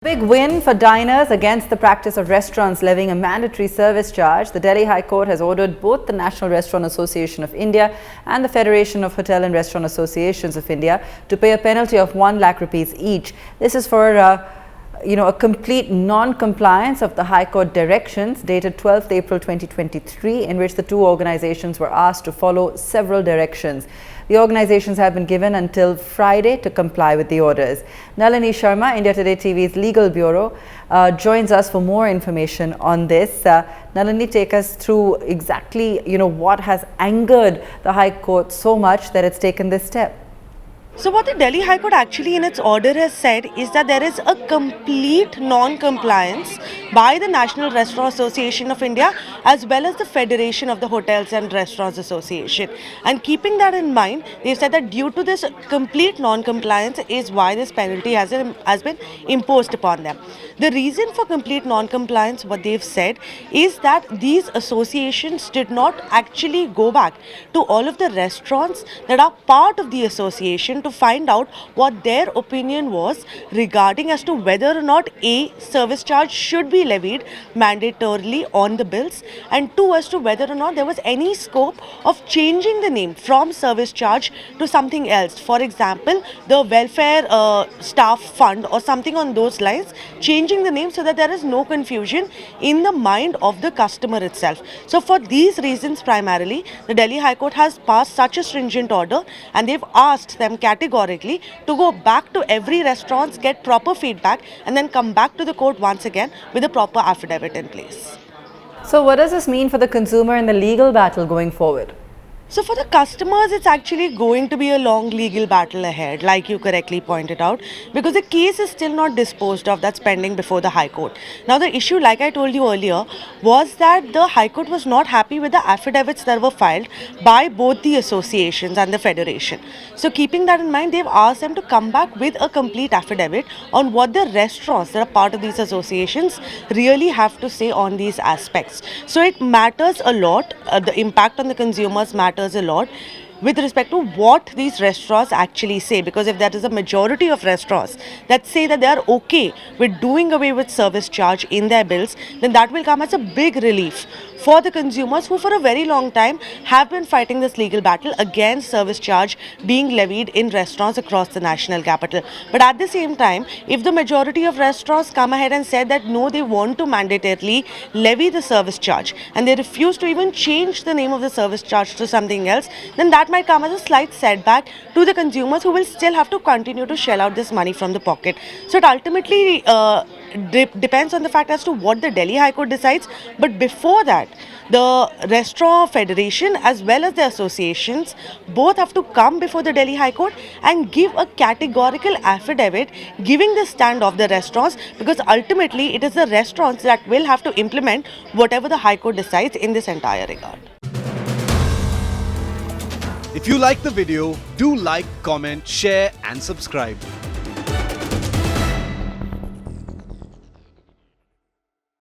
Big win for diners against the practice of restaurants levying a mandatory service charge. The Delhi High Court has ordered both the National Restaurant Association of India and the Federation of Hotel and Restaurant Associations of India to pay a penalty of 1 lakh rupees each. This is for a complete non-compliance of the High Court directions dated 12th April 2023, in which the two organizations were asked to follow several directions. The organizations have been given until Friday to comply with the orders. Nalini Sharma, India Today TV's Legal Bureau, joins us for more information on this. Nalini, take us through exactly what has angered the High Court so much that it's taken this step. So what the Delhi High Court actually in its order has said is that there is a complete non-compliance by the National Restaurant Association of India as well as the Federation of the Hotels and Restaurants Association. And keeping that in mind, they said that due to this complete non-compliance is why this penalty has been imposed upon them. The reason for complete non-compliance, what they've said, is that these associations did not actually go back to all of the restaurants that are part of the association to find out what their opinion was regarding as to whether or not A, service charge should be levied mandatorily on the bills, and 2, as to whether or not there was any scope of changing the name from service charge to something else. For example, the welfare staff fund or something on those lines, changing the name so that there is no confusion in the mind of the customer itself. So for these reasons primarily, the Delhi High Court has passed such a stringent order, and they've asked them categorically to go back to every restaurant, get proper feedback, and then come back to the court once again with a proper affidavit in place. So what does this mean for the consumer in the legal battle going forward? So for the customers, it's actually going to be a long legal battle ahead, like you correctly pointed out, because the case is still not disposed of, that's pending before the High Court. Now the issue, like I told you earlier, was that the High Court was not happy with the affidavits that were filed by both the associations and the federation. So keeping that in mind, they've asked them to come back with a complete affidavit on what the restaurants that are part of these associations really have to say on these aspects. So it matters a lot, the impact on the consumers matters a lot with respect to what these restaurants actually say, because if there is a majority of restaurants that say that they are okay with doing away with service charge in their bills, then that will come as a big relief for the consumers who for a very long time have been fighting this legal battle against service charge being levied in restaurants across the national capital. But at the same time, if the majority of restaurants come ahead and said that no, they want to mandatorily levy the service charge and they refuse to even change the name of the service charge to something else, then that might come as a slight setback to the consumers who will still have to continue to shell out this money from the pocket. So it ultimately depends on the fact as to what the Delhi High Court decides. But before that, the Restaurant Federation as well as the associations both have to come before the Delhi High Court and give a categorical affidavit giving the stand of the restaurants, because ultimately it is the restaurants that will have to implement whatever the High Court decides in this entire regard. If you like the video, do like, comment, share and subscribe.